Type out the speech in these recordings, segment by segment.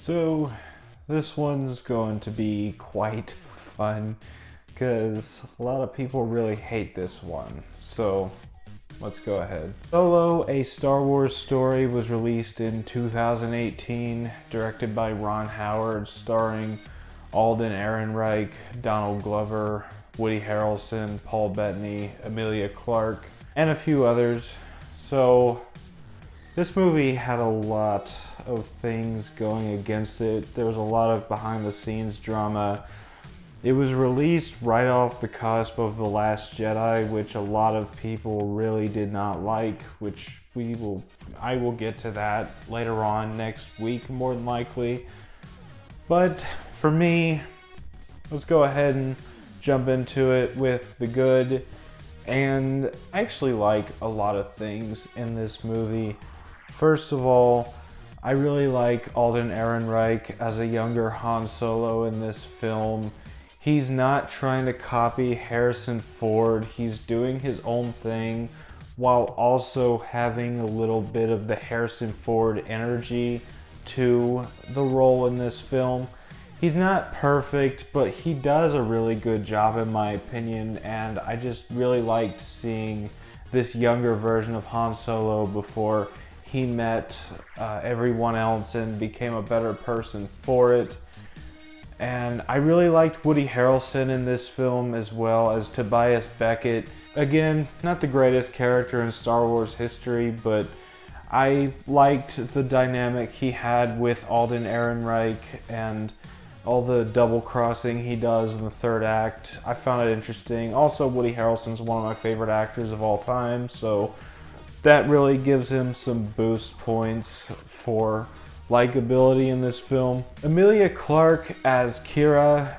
So this one's going to be quite fun because a lot of people really hate this one. So let's go ahead. Solo, a Star Wars story, was released in 2018, directed by Ron Howard, starring Alden Ehrenreich, Donald Glover, Woody Harrelson, Paul Bettany, Emilia Clarke, and a few others. So this movie had a lot of things going against it. There was a lot of behind the scenes drama. It was released right off the cusp of The Last Jedi, which a lot of people really did not like, which I will get to that later on next week, more than likely. But for me, let's go ahead and jump into it with the good. And I actually like a lot of things in this movie. First of all, I really like Alden Ehrenreich as a younger Han Solo in this film. He's not trying to copy Harrison Ford. He's doing his own thing while also having a little bit of the Harrison Ford energy to the role in this film. He's not perfect, but he does a really good job in my opinion, and I just really liked seeing this younger version of Han Solo before he met everyone else and became a better person for it. And I really liked Woody Harrelson in this film, as well as Tobias Beckett. Again, not the greatest character in Star Wars history, but I liked the dynamic he had with Alden Ehrenreich and all the double crossing he does in the third act. I found it interesting. Also, Woody Harrelson's one of my favorite actors of all time, so that really gives him some boost points for likability in this film. Emilia Clarke as Kyra,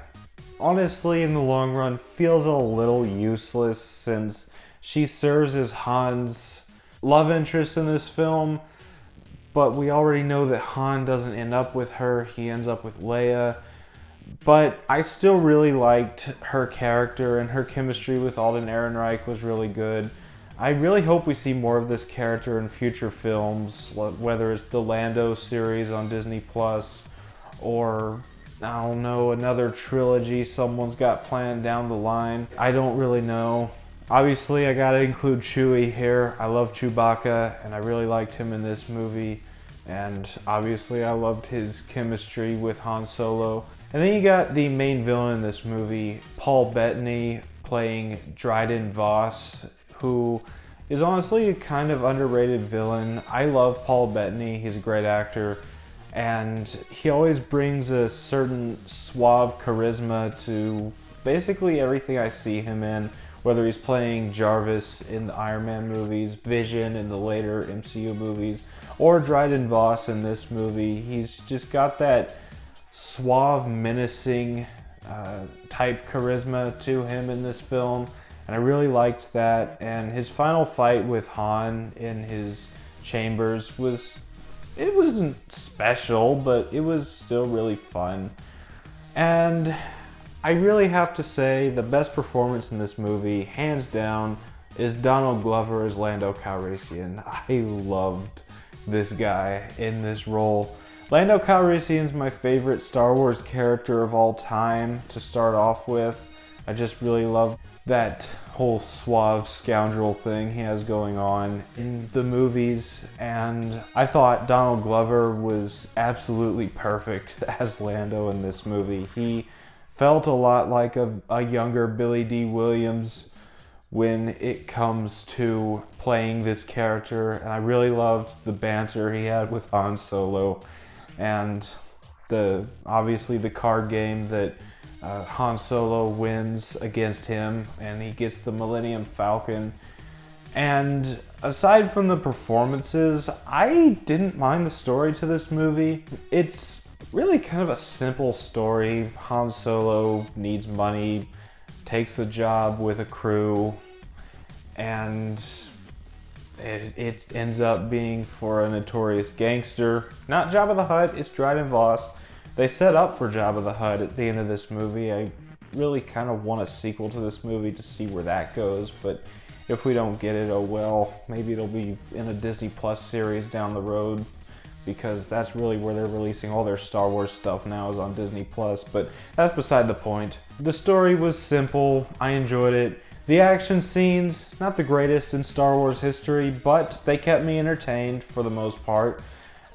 honestly, in the long run, feels a little useless since she serves as Han's love interest in this film, but we already know that Han doesn't end up with her, he ends up with Leia. But I still really liked her character, and her chemistry with Alden Ehrenreich was really good. I really hope we see more of this character in future films, whether it's the Lando series on Disney Plus or, I don't know, another trilogy someone's got planned down the line. I don't really know. Obviously, I gotta include Chewie here. I love Chewbacca, and I really liked him in this movie. And obviously, I loved his chemistry with Han Solo. And then you got the main villain in this movie, Paul Bettany, playing Dryden Voss, who is honestly a kind of underrated villain. I love Paul Bettany, he's a great actor, and he always brings a certain suave charisma to basically everything I see him in, whether he's playing Jarvis in the Iron Man movies, Vision in the later MCU movies, or Dryden Voss in this movie. He's just got that suave, menacing type charisma to him in this film. And I really liked that, and his final fight with Han in his chambers it wasn't special, but it was still really fun. And I really have to say the best performance in this movie, hands down, is Donald Glover as Lando Calrissian. I loved this guy in this role. Lando Calrissian is my favorite Star Wars character of all time to start off with. I just really love that whole suave scoundrel thing he has going on in the movies, and I thought Donald Glover was absolutely perfect as Lando in this movie. He felt a lot like a younger Billy D. Williams when it comes to playing this character, and I really loved the banter he had with Han Solo, and obviously the card game that Han Solo wins against him, and he gets the Millennium Falcon. And aside from the performances, I didn't mind the story to this movie. It's really kind of a simple story. Han Solo needs money, takes a job with a crew, and it ends up being for a notorious gangster. Not Jabba the Hutt, it's Dryden Voss. They set up for Jabba the Hutt at the end of this movie. I really kind of want a sequel to this movie to see where that goes, but if we don't get it, oh well. Maybe it'll be in a Disney Plus series down the road. because that's really where they're releasing all their Star Wars stuff now, is on Disney Plus, but that's beside the point. The story was simple, I enjoyed it. The action scenes, not the greatest in Star Wars history, but they kept me entertained for the most part.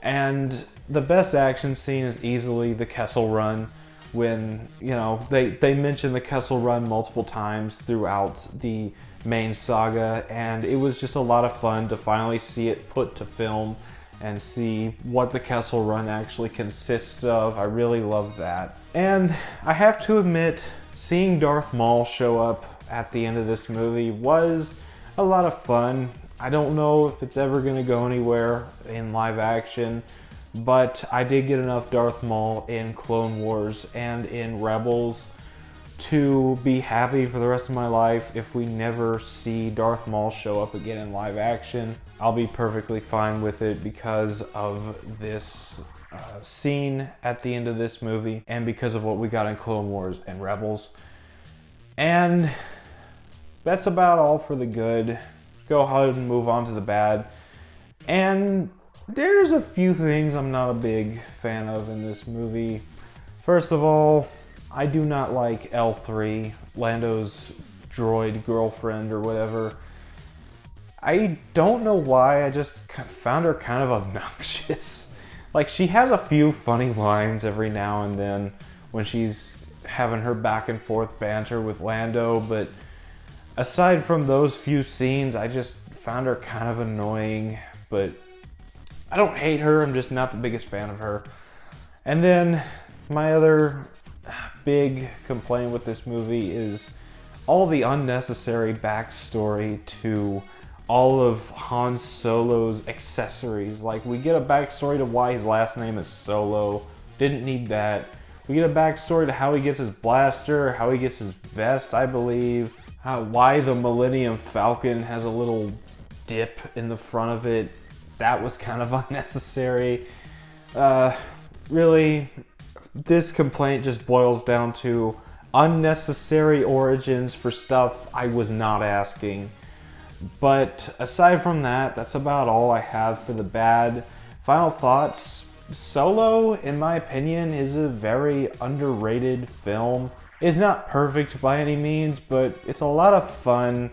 And the best action scene is easily the Kessel Run, when, you know, they mention the Kessel Run multiple times throughout the main saga, and it was just a lot of fun to finally see it put to film and see what the Kessel Run actually consists of. I really love that. And I have to admit, seeing Darth Maul show up at the end of this movie was a lot of fun. I don't know if it's ever going to go anywhere in live action, but I did get enough Darth Maul in Clone Wars and in Rebels to be happy for the rest of my life. If we never see Darth Maul show up again in live action, I'll be perfectly fine with it because of this scene at the end of this movie and because of what we got in Clone Wars and Rebels. And that's about all for the good. Go ahead and move on to the bad. And there's a few things I'm not a big fan of in this movie. First of all, I do not like L3, Lando's droid girlfriend or whatever. I don't know why, I just found her kind of obnoxious. Like, she has a few funny lines every now and then when she's having her back and forth banter with Lando, but aside from those few scenes, I just found her kind of annoying. But I don't hate her, I'm just not the biggest fan of her. And then my other big complaint with this movie is all the unnecessary backstory to all of Han Solo's accessories. Like, we get a backstory to why his last name is Solo. Didn't need that. We get a backstory to how he gets his blaster, how he gets his vest, I believe. Why the Millennium Falcon has a little dip in the front of it. That was kind of unnecessary. Really, this complaint just boils down to unnecessary origins for stuff I was not asking. But aside from that, that's about all I have for the bad. Final thoughts. Solo, in my opinion, is a very underrated film. It's not perfect by any means, but it's a lot of fun,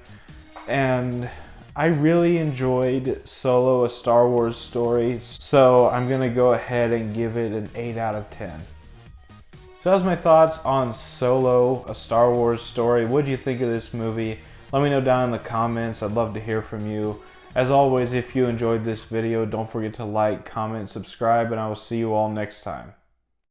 and I really enjoyed Solo, A Star Wars Story, so I'm gonna go ahead and give it an 8 out of 10. So that's my thoughts on Solo, A Star Wars Story. What do you think of this movie? Let me know down in the comments. I'd love to hear from you. As always, if you enjoyed this video, don't forget to like, comment, subscribe, and I will see you all next time.